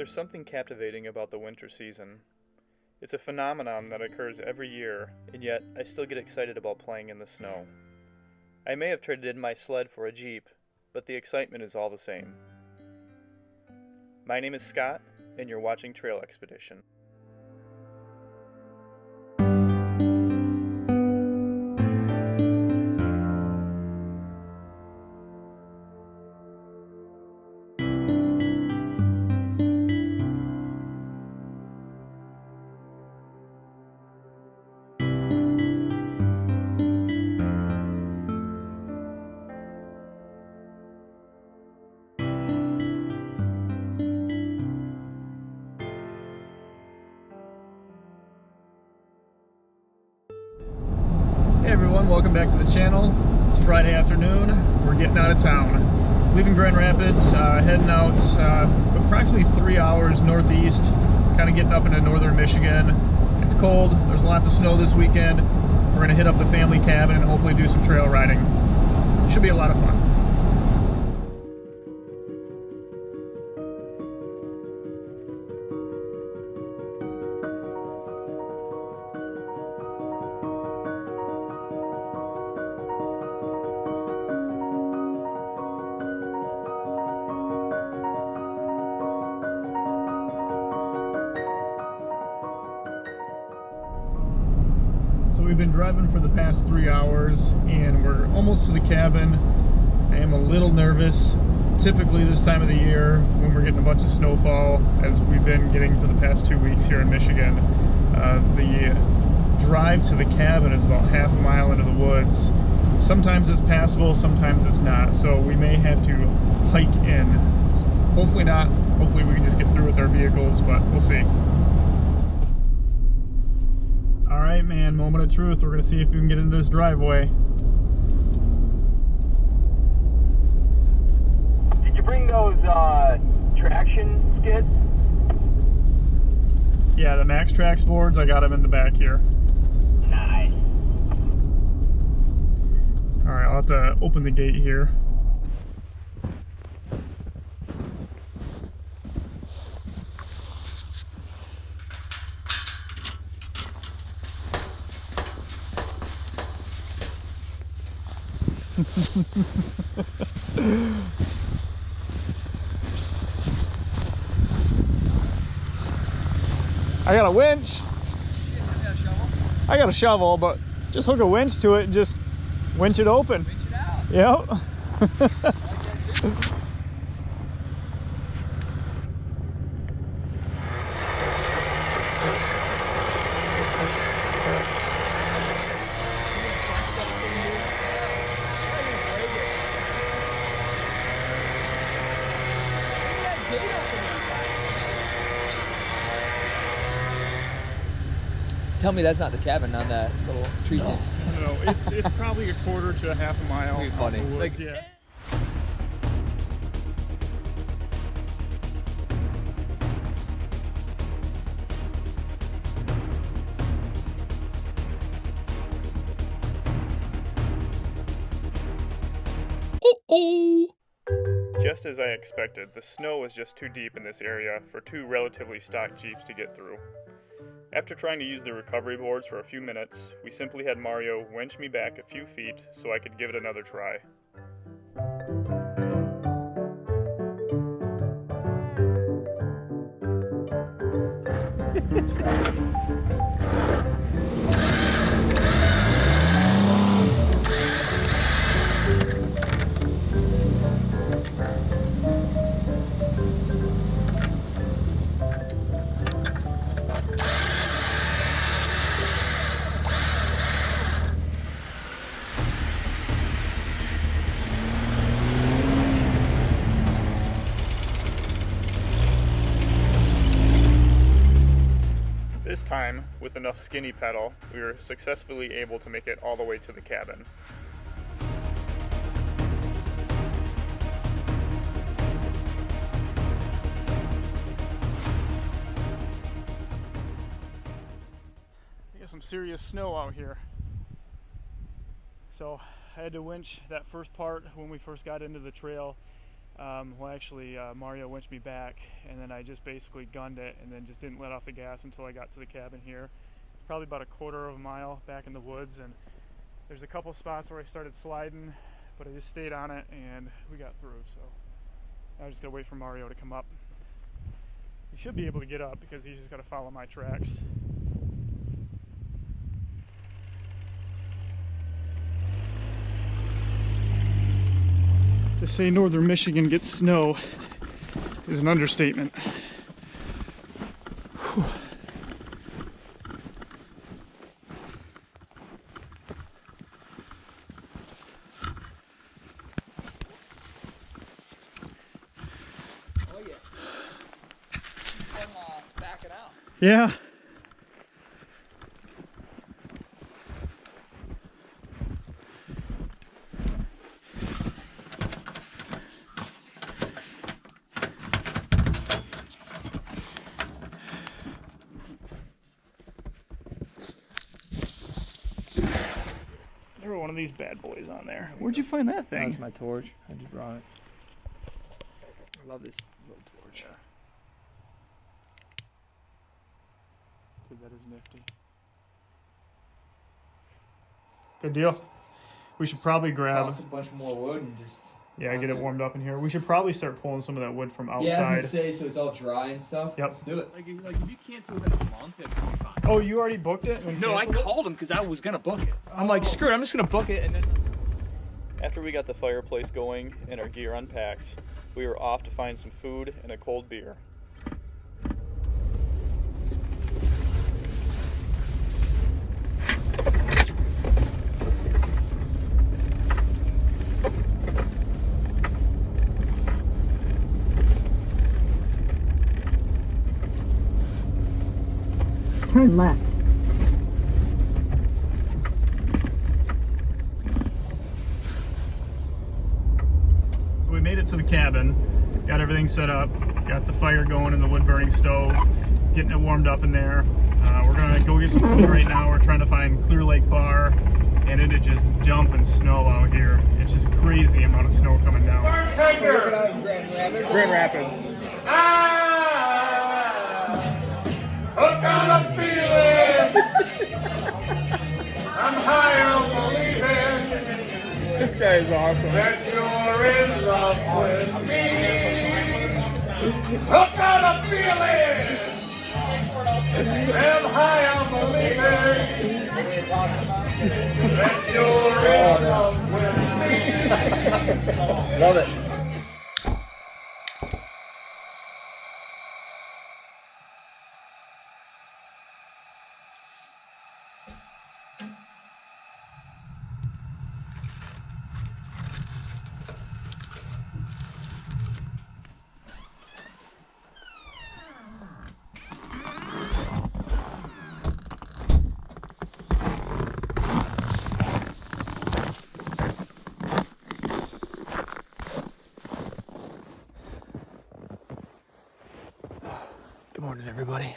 There's something captivating about the winter season. It's a phenomenon that occurs every year, and yet I still get excited about playing in the snow. I may have traded in my sled for a Jeep, but the excitement is all the same. My name is Scott, and you're watching Trail Expedition. Hey everyone, welcome back to the channel. It's Friday afternoon. We're getting out of town. Leaving Grand Rapids, heading out approximately 3 hours northeast, kind of getting up into northern Michigan. It's cold, there's lots of snow this weekend. We're going to hit up the family cabin and hopefully do some trail riding. Should be a lot of fun. We've been driving for the past 3 hours and we're almost to the cabin. I am a little nervous. Typically this time of the year when we're getting a bunch of snowfall, as we've been getting for the past 2 weeks here in Michigan, the drive to the cabin is about half a mile into the woods. Sometimes it's passable, sometimes it's not, so we may have to hike in. Hopefully not. Hopefully we can just get through with our vehicles, but we'll see. Alright man, moment of truth. We're going to see if we can get into this driveway. Did you bring those traction skids? Yeah, the Max Trax boards, I got them in the back here. Nice. Alright, I'll have to open the gate here. I got a winch. I got a shovel, but just hook a winch to it and just winch it open. Winch it out. Yep. Tell me that's not the cabin on that little tree stand. No, it's probably a quarter to a half a mile. Pretty funny. Like, yeah. Just as I expected, the snow was just too deep in this area for two relatively stock Jeeps to get through. After trying to use the recovery boards for a few minutes, we simply had Mario winch me back a few feet so I could give it another try. This time, with enough skinny pedal, we were successfully able to make it all the way to the cabin. We got some serious snow out here. So I had to winch that first part when we first got into the trail. Well, actually, Mario winched me back, and then I just basically gunned it and then just didn't let off the gas until I got to the cabin here. It's probably about a quarter of a mile back in the woods, and there's a couple spots where I started sliding, but I just stayed on it and we got through. So now I just gotta wait for Mario to come up. He should be able to get up because he's just gotta follow my tracks. To say northern Michigan gets snow is an understatement. Whew. Oh yeah. I'm backing out. Yeah. Throw one of these bad boys on there. Where'd you find that thing? That's my torch. I just brought it. I love this little torch. Dude, that is nifty. Good deal. We should probably grab. Toss a bunch more wood and just. Yeah, get it warmed up in here. We should probably start pulling some of that wood from outside. Yeah, I was gonna say, so it's all dry and stuff. Yep. Let's do it. Like if you cancel within a month, it'll be fine. Oh, you already booked it? No, I called him because I was gonna book it. I'm like, screw it, I'm just gonna book it and then. After we got the fireplace going and our gear unpacked, we were off to find some food and a cold beer. Turn left. So we made it to the cabin, got everything set up, got the fire going in the wood burning stove, getting it warmed up in there. We're gonna go get some food right now. We're trying to find Clear Lake Bar, and it is just dumping snow out here. It's just crazy the amount of snow coming down. Grand Rapids. What kind of feeling? I'm high on believing This guy is awesome. that you're in love with me. What kind of feeling? I'm high on believing that you're in love with me. Love it. Good morning, everybody.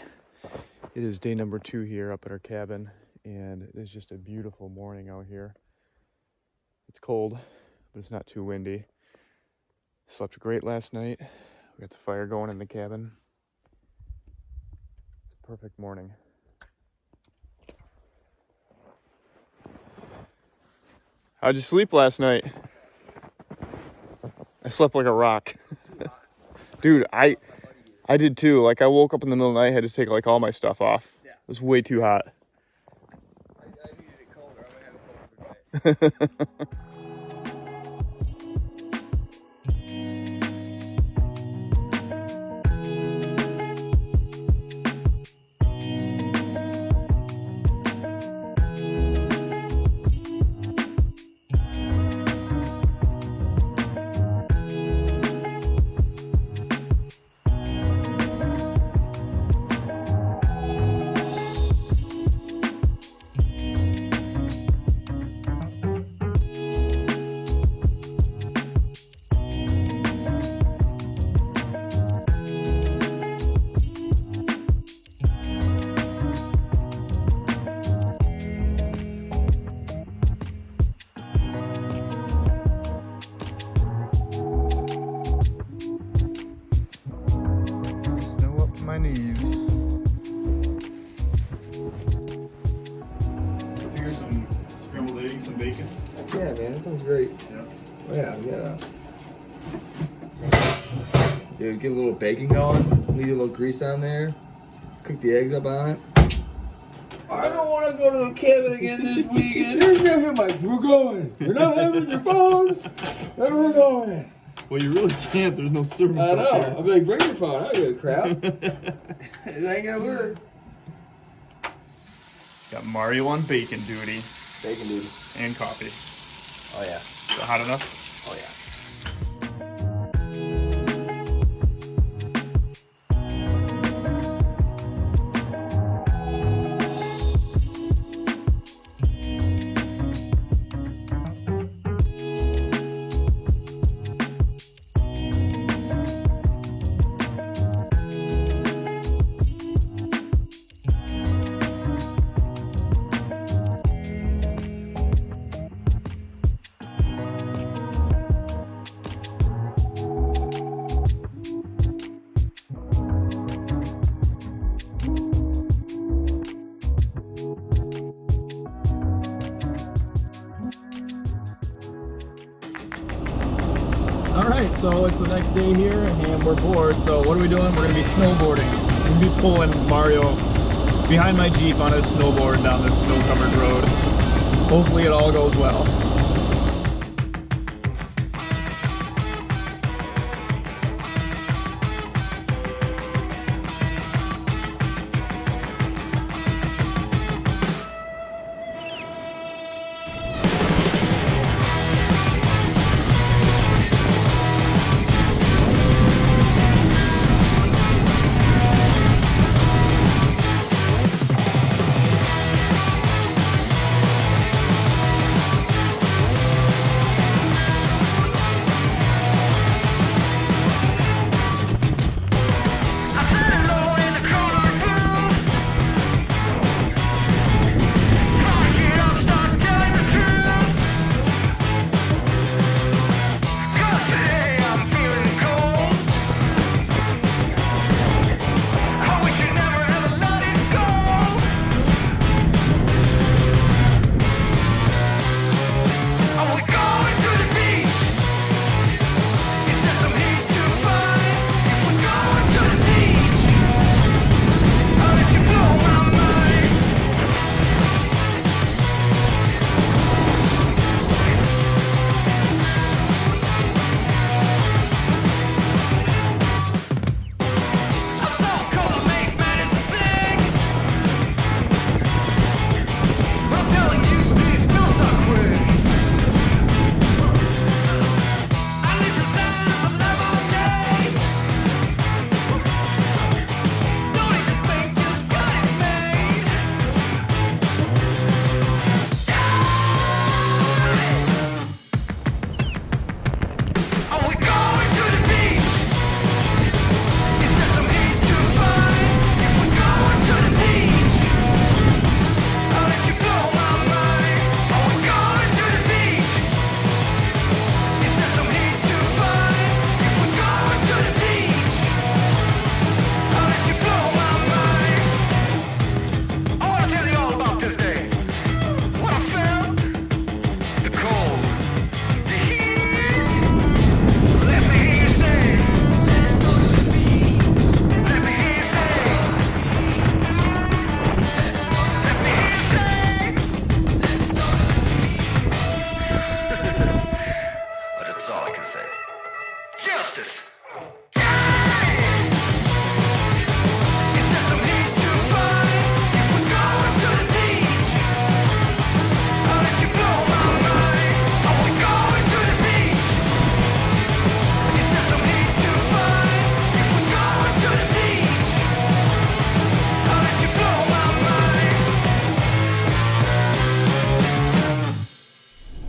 It is day number 2 here up at our cabin, and it is just a beautiful morning out here. It's cold, but it's not too windy. Slept great last night. We got the fire going in the cabin. It's a perfect morning. How'd you sleep last night? I slept like a rock. Dude, I did too. Like, I woke up in the middle of the night, had to take like all my stuff off. Yeah. It was way too hot. I needed it colder. I'm gonna have it colder tonight. knees. Here's some scrambled eggs, some bacon. Yeah, man, that sounds great. Yeah. Oh, yeah. Dude, get a little bacon going. Leave a little grease on there. Cook the eggs up on it. I don't want to go to the cabin again this weekend. There's nothing like, we're going. You're not having your phone. And we're going. Well, you really can't. There's no service I up know. here. I'll be like, bring your phone. I don't give a crap. It ain't gonna work. Got Mario on bacon duty Bacon, dude. and coffee. Oh, yeah. Is that hot enough? Oh, yeah. Alright, so it's the next day here and we're bored, so what are we doing? We're going to be snowboarding. We're going to be pulling Mario behind my Jeep on his snowboard down this snow-covered road. Hopefully it all goes well.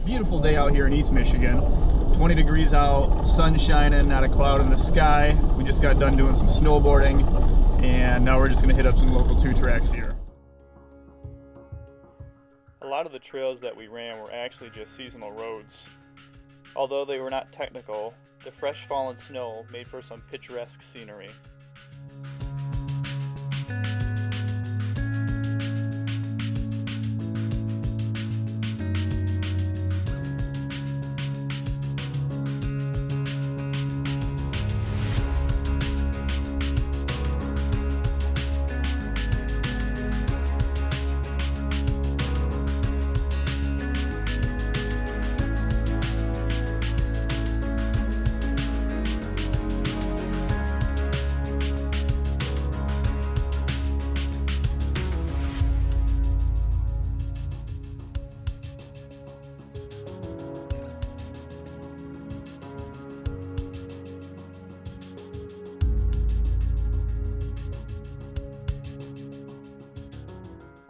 Beautiful day out here in East Michigan. 20 degrees out, sun shining, not a cloud in the sky. We just got done doing some snowboarding, and now we're just gonna hit up some local 2 tracks here. A lot of the trails that we ran were actually just seasonal roads. Although they were not technical, the fresh fallen snow made for some picturesque scenery.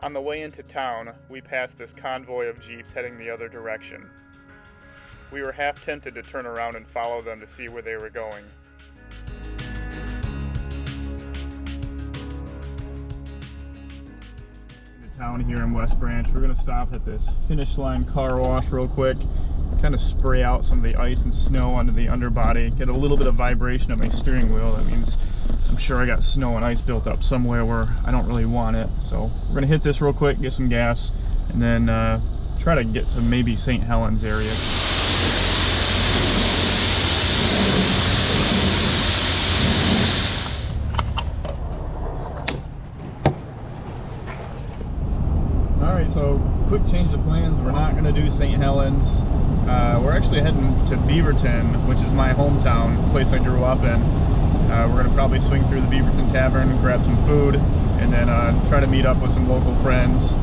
On the way into town, we passed this convoy of jeeps heading the other direction. We were half tempted to turn around and follow them to see where they were going. The town here in West Branch, we're gonna stop at this Finish Line car wash real quick, kind of spray out some of the ice and snow onto the underbody, get a little bit of vibration at my steering wheel. That means I'm sure I got snow and ice built up somewhere where I don't really want it. So we're gonna hit this real quick, get some gas, and then try to get to maybe St. Helens area. Alright, so quick change of plans. We're not going to do St. Helens. We're actually heading to Beaverton, which is my hometown, place I grew up in. We're going to probably swing through the Beaverton Tavern, grab some food, and then try to meet up with some local friends.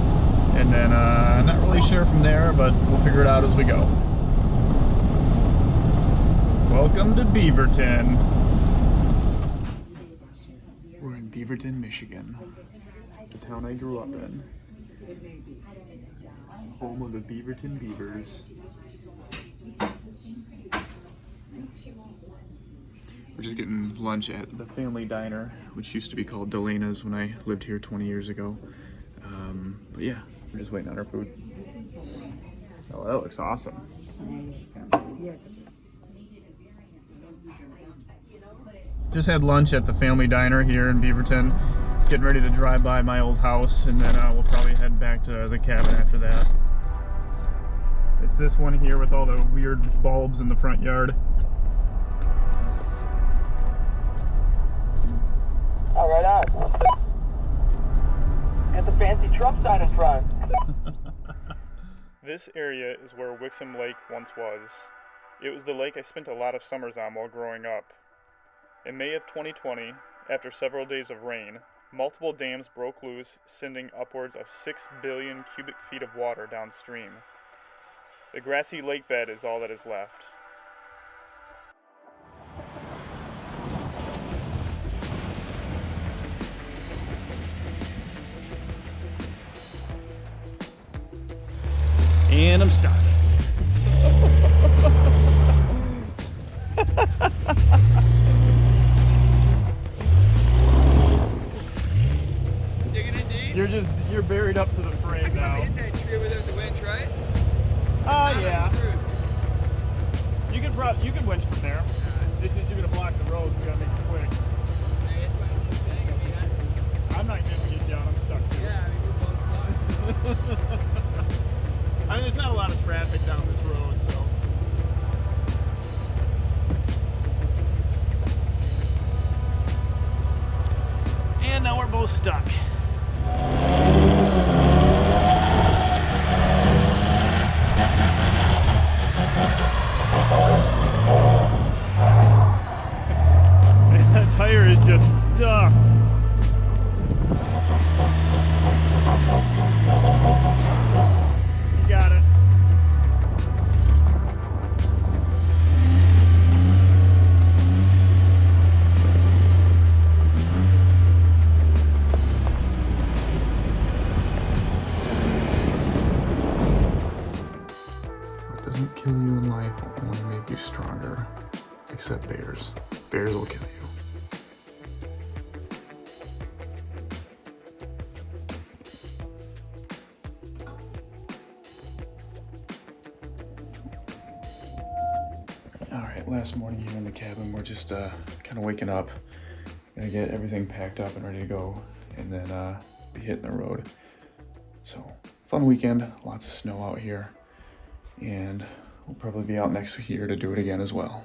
And then not really sure from there, but we'll figure it out as we go. Welcome to Beaverton. We're in Beaverton, Michigan, the town I grew up in. Home of the Beaverton Beavers. We're just getting lunch at the Family Diner, which used to be called Delana's when I lived here 20 years ago. But yeah, we're just waiting on our food. Oh, that looks awesome. Just had lunch at the Family Diner here in Beaverton. Getting ready to drive by my old house, and then we'll probably head back to the cabin after that. It's this one here with all the weird bulbs in the front yard. All right on. Got the fancy Trump sign in front. This area is where Wixom Lake once was. It was the lake I spent a lot of summers on while growing up. In May of 2020, after several days of rain, multiple dams broke loose, sending upwards of 6 billion cubic feet of water downstream. The grassy lake bed is all that is left. And I'm stuck. You're buried up to the frame now. Hit that tree without the winch, right? Yeah. You can winch from there. This is you're gonna block the road. So you gotta make it quick. Hey, it's my own thing. I'm not gonna get down. I'm stuck too. Yeah, I mean, we're both stuck. I mean, there's not a lot of traffic down this road, so. And now we're both stuck. That tire is just stuffed. You got it. What doesn't kill you in life will only make you stronger. Except bears. Bears will kill you. Alright, last morning here in the cabin, we're just kind of waking up. Gonna get everything packed up and ready to go, and then be hitting the road. So, fun weekend, lots of snow out here, and we'll probably be out next year to do it again as well.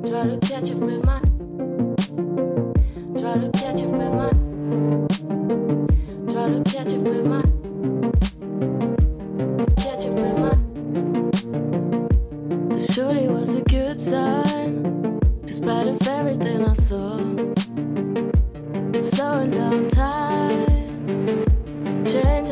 Try to catch up with my Try to catch up with my Try to catch up with my Catch up with my This surely was a good sign, despite of everything I saw. It's slowing down time, change